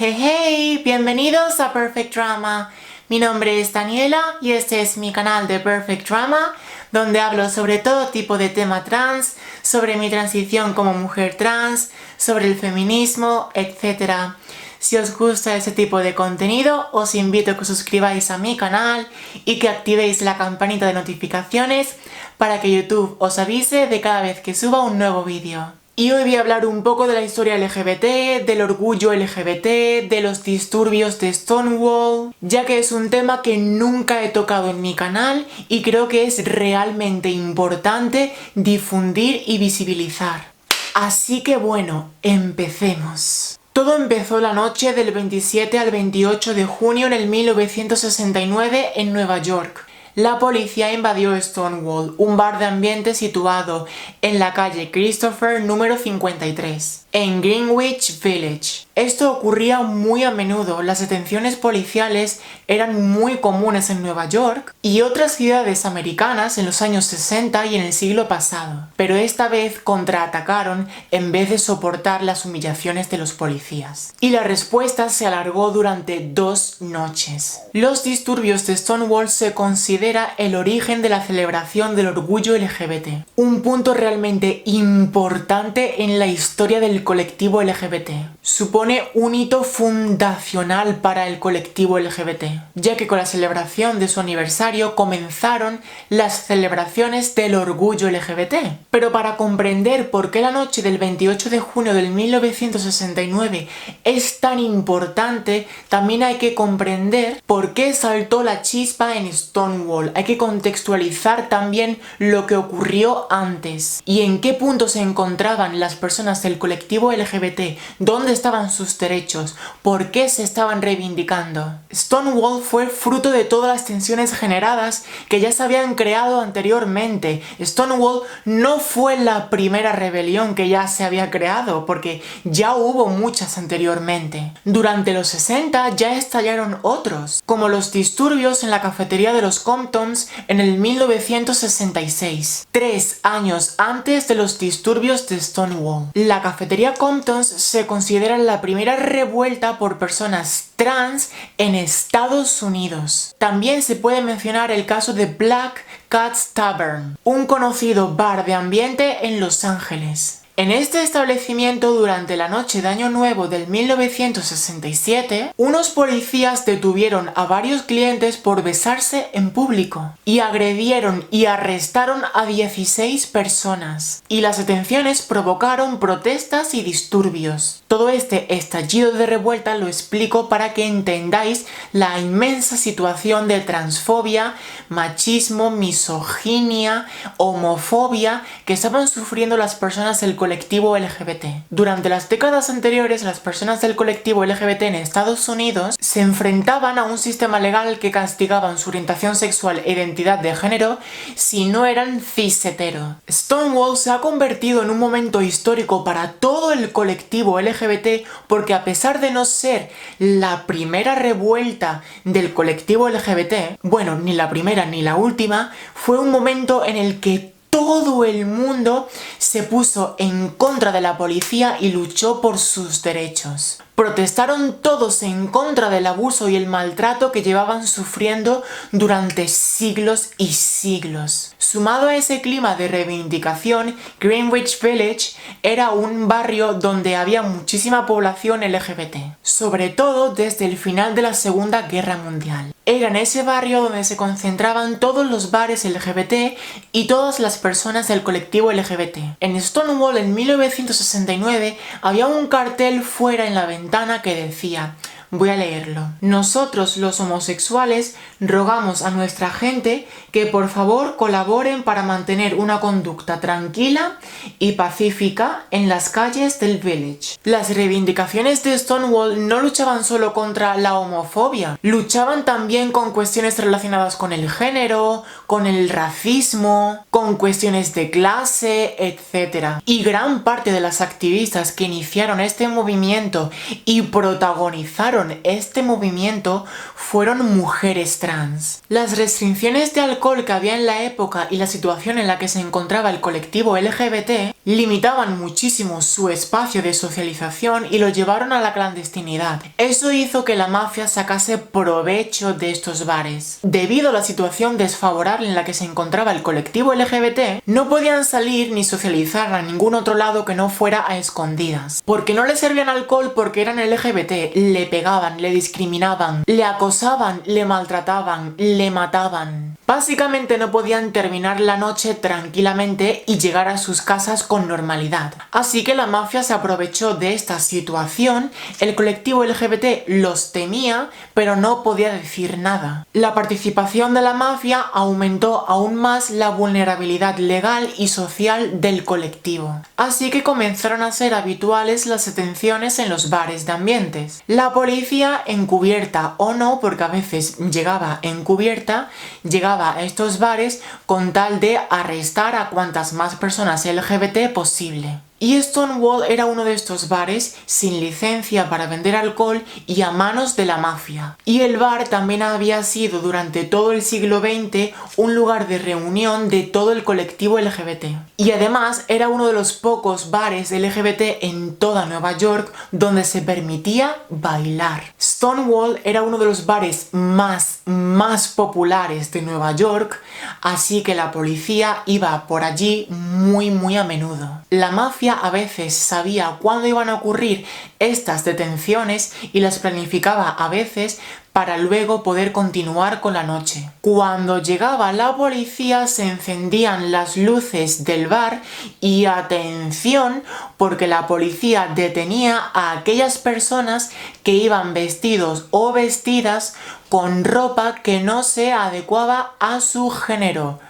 Hey, hey, bienvenidos a Perfect Drama. Mi nombre es Daniela y este es mi canal de Perfect Drama, donde hablo sobre todo tipo de tema trans, sobre mi transición como mujer trans, sobre el feminismo, etc. Si os gusta ese tipo de contenido, os invito a que os suscribáis a mi canal y que activéis la campanita de notificaciones para que YouTube os avise de cada vez que suba un nuevo vídeo. Y hoy voy a hablar un poco de la historia LGBT, del orgullo LGBT, de los disturbios de Stonewall, ya que es un tema que nunca he tocado en mi canal y creo que es realmente importante difundir y visibilizar. Así que bueno, empecemos. Todo empezó la noche del 27 al 28 de junio en el 1969 en Nueva York. La policía invadió Stonewall, un bar de ambiente situado en la calle Christopher número 53, en Greenwich Village. Esto ocurría muy a menudo, las detenciones policiales eran muy comunes en Nueva York y otras ciudades americanas en los años 60 y en el siglo pasado, pero esta vez contraatacaron en vez de soportar las humillaciones de los policías. Y la respuesta se alargó durante 2 noches. Los disturbios de Stonewall se considera el origen de la celebración del orgullo LGBT, un punto realmente importante en la historia del colectivo LGBT. Supone un hito fundacional para el colectivo LGBT, ya que con la celebración de su aniversario comenzaron las celebraciones del orgullo LGBT. Pero para comprender por qué la noche del 28 de junio del 1969 es tan importante, también hay que comprender por qué saltó la chispa en Stonewall. Hay que contextualizar también lo que ocurrió antes y en qué punto se encontraban las personas del colectivo LGBT, dónde estaban sus derechos, por qué se estaban reivindicando. Stonewall fue fruto de todas las tensiones generadas que ya se habían creado anteriormente. Stonewall no fue la primera rebelión que ya se había creado, porque ya hubo muchas anteriormente. Durante los 60 ya estallaron otros, como los disturbios en la cafetería de los Comptons en el 1966, 3 años antes de los disturbios de Stonewall. La cafetería Comptons se considera la primera revuelta por personas trans en Estados Unidos. También se puede mencionar el caso de Black Cat's Tavern, un conocido bar de ambiente en Los Ángeles. En este establecimiento, durante la noche de Año Nuevo del 1967, unos policías detuvieron a varios clientes por besarse en público y agredieron y arrestaron a 16 personas. Y las detenciones provocaron protestas y disturbios. Todo este estallido de revuelta lo explico para que entendáis la inmensa situación de transfobia, machismo, misoginia, homofobia que estaban sufriendo las personas del colectivo LGBT. Durante las décadas anteriores, las personas del colectivo LGBT en Estados Unidos se enfrentaban a un sistema legal que castigaba su orientación sexual e identidad de género si no eran cis-hetero. Stonewall se ha convertido en un momento histórico para todo el colectivo LGBT porque, a pesar de no ser la primera revuelta del colectivo LGBT, bueno, ni la primera ni la última, fue un momento en el que todo el mundo se puso en contra de la policía y luchó por sus derechos. Protestaron todos en contra del abuso y el maltrato que llevaban sufriendo durante siglos y siglos. Sumado a ese clima de reivindicación, Greenwich Village era un barrio donde había muchísima población LGBT, sobre todo desde el final de la Segunda Guerra Mundial. Era en ese barrio donde se concentraban todos los bares LGBT y todas las personas del colectivo LGBT. En Stonewall, en 1969, había un cartel fuera en la ventana que decía: voy a leerlo. Nosotros, los homosexuales, rogamos a nuestra gente que por favor colaboren para mantener una conducta tranquila y pacífica en las calles del Village. Las reivindicaciones de Stonewall no luchaban solo contra la homofobia, luchaban también con cuestiones relacionadas con el género, con el racismo, con cuestiones de clase, etc. Y gran parte de las activistas que iniciaron este movimiento y protagonizaron lideraron este movimiento fueron mujeres trans. Las restricciones de alcohol que había en la época y la situación en la que se encontraba el colectivo LGBT limitaban muchísimo su espacio de socialización y lo llevaron a la clandestinidad. Eso hizo que la mafia sacase provecho de estos bares. Debido a la situación desfavorable en la que se encontraba el colectivo LGBT, no podían salir ni socializar a ningún otro lado que no fuera a escondidas. Porque no les servían alcohol porque eran LGBT, le pegaban, le discriminaban, le acosaban, le maltrataban, le mataban. Básicamente no podían terminar la noche tranquilamente y llegar a sus casas con normalidad. Así que la mafia se aprovechó de esta situación, el colectivo LGBT los temía, pero no podía decir nada. La participación de la mafia aumentó aún más la vulnerabilidad legal y social del colectivo. Así que comenzaron a ser habituales las detenciones en los bares de ambientes. La policía, encubierta o no, porque a veces llegaba encubierta, llegaba a estos bares con tal de arrestar a cuantas más personas LGBT posible. Y Stonewall era uno de estos bares sin licencia para vender alcohol y a manos de la mafia. Y el bar también había sido durante todo el siglo XX un lugar de reunión de todo el colectivo LGBT. Y además era uno de los pocos bares LGBT en toda Nueva York donde se permitía bailar. Stonewall era uno de los bares más populares de Nueva York, así que la policía iba por allí muy a menudo. La mafia a veces sabía cuándo iban a ocurrir estas detenciones y las planificaba a veces para luego poder continuar con la noche. Cuando llegaba la policía se encendían las luces del bar y atención, porque la policía detenía a aquellas personas que iban vestidos o vestidas con ropa que no se adecuaba a su género.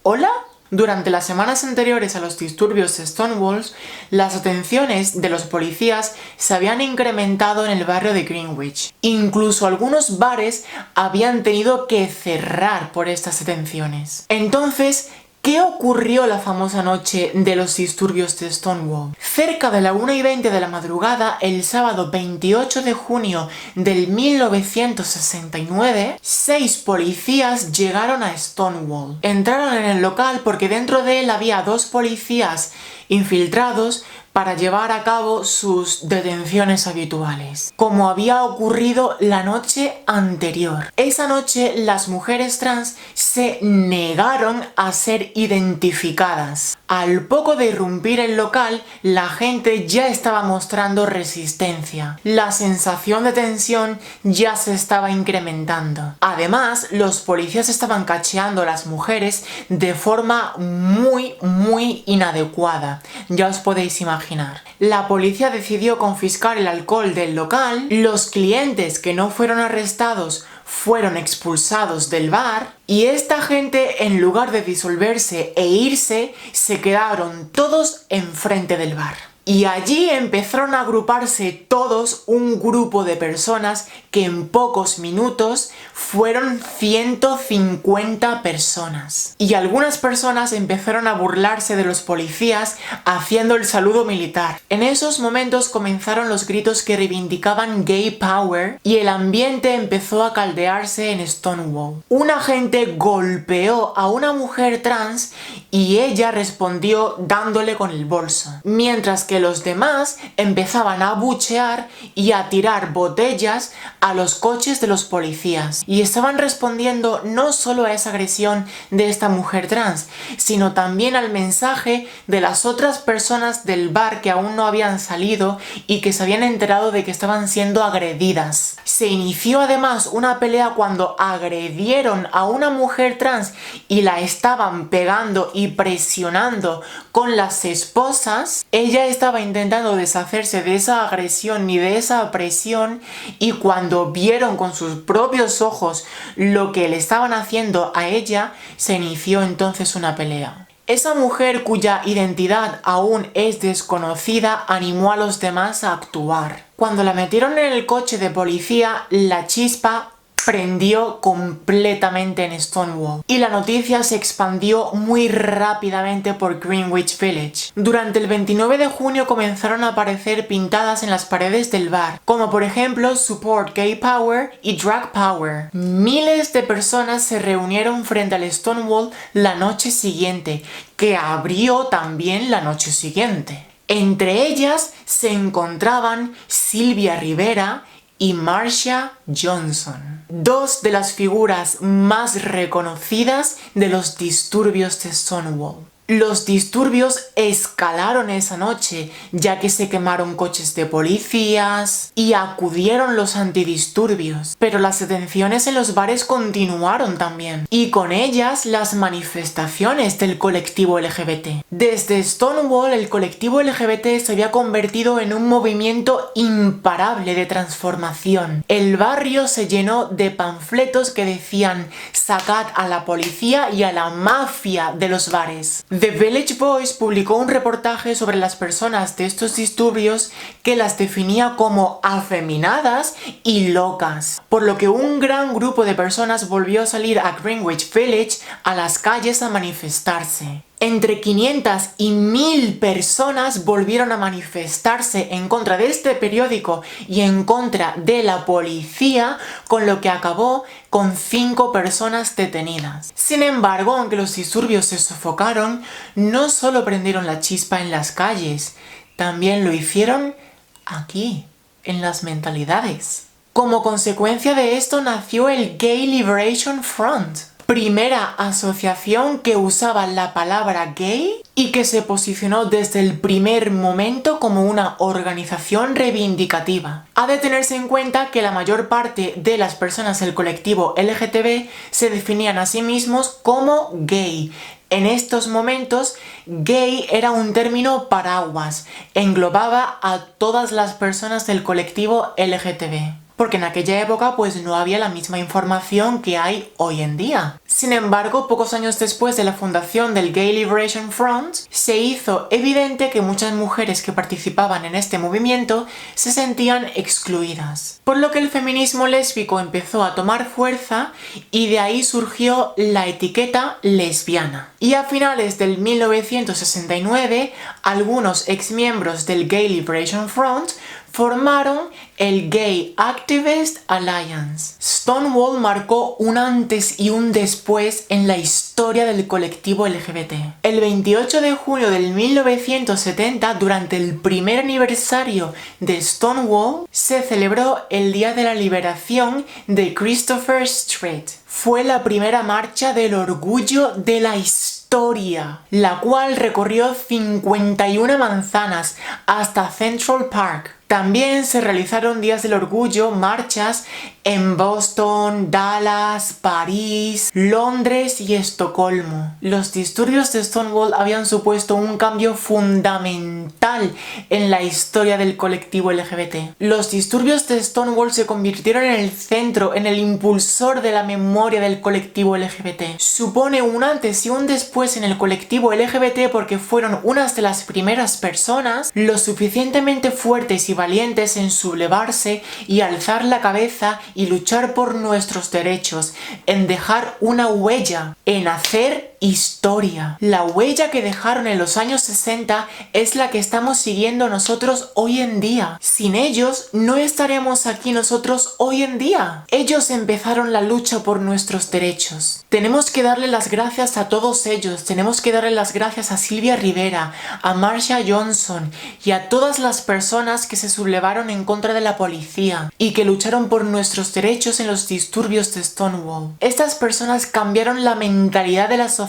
¿Hola? Durante las semanas anteriores a los disturbios de Stonewall, las detenciones de los policías se habían incrementado en el barrio de Greenwich. Incluso algunos bares habían tenido que cerrar por estas detenciones. Entonces, ¿qué ocurrió la famosa noche de los disturbios de Stonewall? Cerca de la 1:20 de la madrugada, el sábado 28 de junio del 1969, 6 policías llegaron a Stonewall. Entraron en el local porque dentro de él había 2 policías infiltrados para llevar a cabo sus detenciones habituales, como había ocurrido la noche anterior. Esa noche las mujeres trans se negaron a ser identificadas. Al poco de irrumpir el local, la gente ya estaba mostrando resistencia. La sensación de tensión ya se estaba incrementando. Además, los policías estaban cacheando a las mujeres de forma muy inadecuada. Ya os podéis imaginar. La policía decidió confiscar el alcohol del local, los clientes que no fueron arrestados fueron expulsados del bar y esta gente, en lugar de disolverse e irse, se quedaron todos enfrente del bar. Y allí empezaron a agruparse todos, un grupo de personas que en pocos minutos fueron 150 personas. Y algunas personas empezaron a burlarse de los policías haciendo el saludo militar. En esos momentos comenzaron los gritos que reivindicaban gay power y el ambiente empezó a caldearse en Stonewall. Un agente golpeó a una mujer trans y ella respondió dándole con el bolso. Mientras que los demás empezaban a abuchear y a tirar botellas a los coches de los policías. Y estaban respondiendo no solo a esa agresión de esta mujer trans, sino también al mensaje de las otras personas del bar que aún no habían salido y que se habían enterado de que estaban siendo agredidas. Se inició además una pelea cuando agredieron a una mujer trans y la estaban pegando y presionando con las esposas. Ella estaba intentando deshacerse de esa agresión y de esa presión y cuando vieron con sus propios ojos lo que le estaban haciendo a ella, se inició entonces una pelea. Esa mujer, cuya identidad aún es desconocida, animó a los demás a actuar. Cuando la metieron en el coche de policía, la chispa prendió completamente en Stonewall y la noticia se expandió muy rápidamente por Greenwich Village. Durante el 29 de junio comenzaron a aparecer pintadas en las paredes del bar, como por ejemplo Support Gay Power y Drag Power. Miles de personas se reunieron frente al Stonewall la noche siguiente, que abrió también la noche siguiente. Entre ellas se encontraban Sylvia Rivera y Marsha Johnson, dos de las figuras más reconocidas de los disturbios de Stonewall. Los disturbios escalaron esa noche, ya que se quemaron coches de policías y acudieron los antidisturbios. Pero las detenciones en los bares continuaron también, y con ellas las manifestaciones del colectivo LGBT. Desde Stonewall, el colectivo LGBT se había convertido en un movimiento imparable de transformación. El barrio se llenó de panfletos que decían «Sacad a la policía y a la mafia de los bares». The Village Voice publicó un reportaje sobre las personas de estos disturbios que las definía como afeminadas y locas, por lo que un gran grupo de personas volvió a salir a Greenwich Village a las calles a manifestarse. Entre 500 y 1000 personas volvieron a manifestarse en contra de este periódico y en contra de la policía, con lo que acabó con 5 personas detenidas. Sin embargo, aunque los disturbios se sofocaron, no solo prendieron la chispa en las calles, también lo hicieron aquí, en las mentalidades. Como consecuencia de esto nació el Gay Liberation Front, primera asociación que usaba la palabra gay y que se posicionó desde el primer momento como una organización reivindicativa. Ha de tenerse en cuenta que la mayor parte de las personas del colectivo LGTB se definían a sí mismos como gay. En estos momentos, gay era un término paraguas, englobaba a todas las personas del colectivo LGTB. Porque en aquella época pues no había la misma información que hay hoy en día. Sin embargo, pocos años después de la fundación del Gay Liberation Front, se hizo evidente que muchas mujeres que participaban en este movimiento se sentían excluidas. Por lo que el feminismo lésbico empezó a tomar fuerza y de ahí surgió la etiqueta lesbiana. Y a finales del 1969, algunos exmiembros del Gay Liberation Front formaron el Gay Activist Alliance. Stonewall marcó un antes y un después en la historia del colectivo LGBT. El 28 de junio del 1970, durante el primer aniversario de Stonewall, se celebró el Día de la Liberación de Christopher Street. Fue la primera marcha del orgullo de la historia, la cual recorrió 51 manzanas hasta Central Park. También se realizaron días del orgullo, marchas en Boston, Dallas, París, Londres y Estocolmo. Los disturbios de Stonewall habían supuesto un cambio fundamental en la historia del colectivo LGBT. Los disturbios de Stonewall se convirtieron en el centro, en el impulsor de la memoria del colectivo LGBT. Supone un antes y un después en el colectivo LGBT porque fueron unas de las primeras personas lo suficientemente fuertes y valientes en sublevarse y alzar la cabeza y luchar por nuestros derechos, en dejar una huella, en hacer historia. La huella que dejaron en los años 60 es la que estamos siguiendo nosotros hoy en día. Sin ellos no estaremos aquí nosotros hoy en día. Ellos empezaron la lucha por nuestros derechos. Tenemos que darle las gracias a todos ellos. Tenemos que darle las gracias a Sylvia Rivera, a Marsha Johnson y a todas las personas que se sublevaron en contra de la policía y que lucharon por nuestros derechos en los disturbios de Stonewall. Estas personas cambiaron la mentalidad de la sociedad.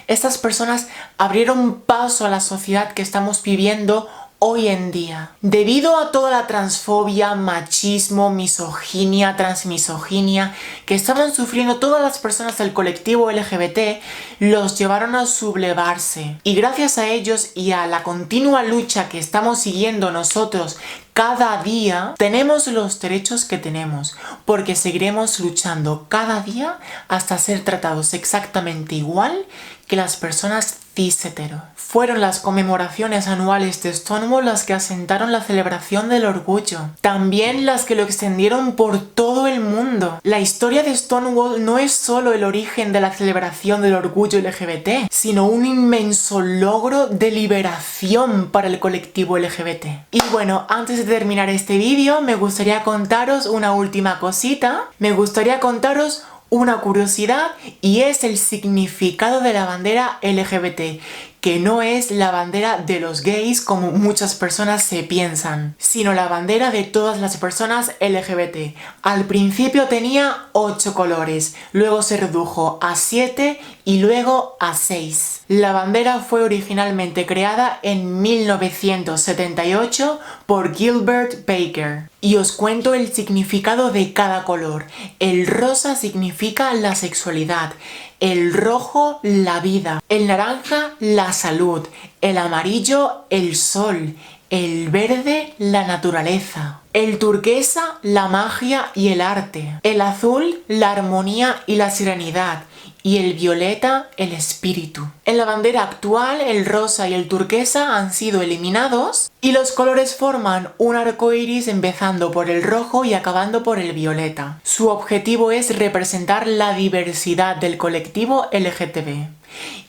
Estas personas abrieron paso a la sociedad que estamos viviendo hoy en día. Debido a toda la transfobia, machismo, misoginia, transmisoginia que estaban sufriendo todas las personas del colectivo LGBT, los llevaron a sublevarse. Y gracias a ellos y a la continua lucha que estamos siguiendo nosotros cada día, tenemos los derechos que tenemos, porque seguiremos luchando cada día hasta ser tratados exactamente igual que las personas cis-hetero. Fueron las conmemoraciones anuales de Stonewall las que asentaron la celebración del orgullo, también las que lo extendieron por todo el mundo. La historia de Stonewall no es solo el origen de la celebración del orgullo LGBT, sino un inmenso logro de liberación para el colectivo LGBT. Y bueno, antes de terminar este vídeo, me gustaría contaros una última cosita. Me gustaría contaros una curiosidad, y es el significado de la bandera LGBT, que no es la bandera de los gays como muchas personas se piensan, sino la bandera de todas las personas LGBT. Al principio tenía 8 colores, luego se redujo a 7 y luego a 6. La bandera fue originalmente creada en 1978 por Gilbert Baker. Y os cuento el significado de cada color. El rosa significa la sexualidad, el rojo la vida, el naranja la salud, el amarillo el sol, el verde la naturaleza, el turquesa la magia y el arte, el azul la armonía y la serenidad, y el violeta el espíritu. En la bandera actual, el rosa y el turquesa han sido eliminados y los colores forman un arco iris empezando por el rojo y acabando por el violeta. Su objetivo es representar la diversidad del colectivo LGTB.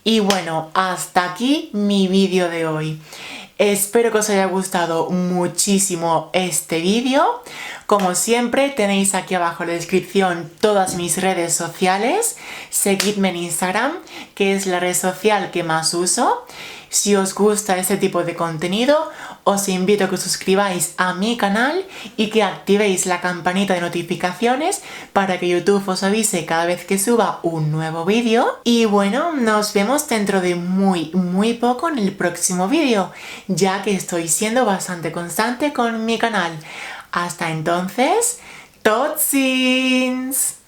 Y bueno, hasta aquí mi vídeo de hoy. Espero que os haya gustado muchísimo este vídeo. Como siempre, tenéis aquí abajo en la descripción todas mis redes sociales. Seguidme en Instagram, que es la red social que más uso. Si os gusta este tipo de contenido, os invito a que os suscribáis a mi canal y que activéis la campanita de notificaciones para que YouTube os avise cada vez que suba un nuevo vídeo. Y bueno, nos vemos dentro de muy poco en el próximo vídeo, ya que estoy siendo bastante constante con mi canal. Hasta entonces, tot ziens!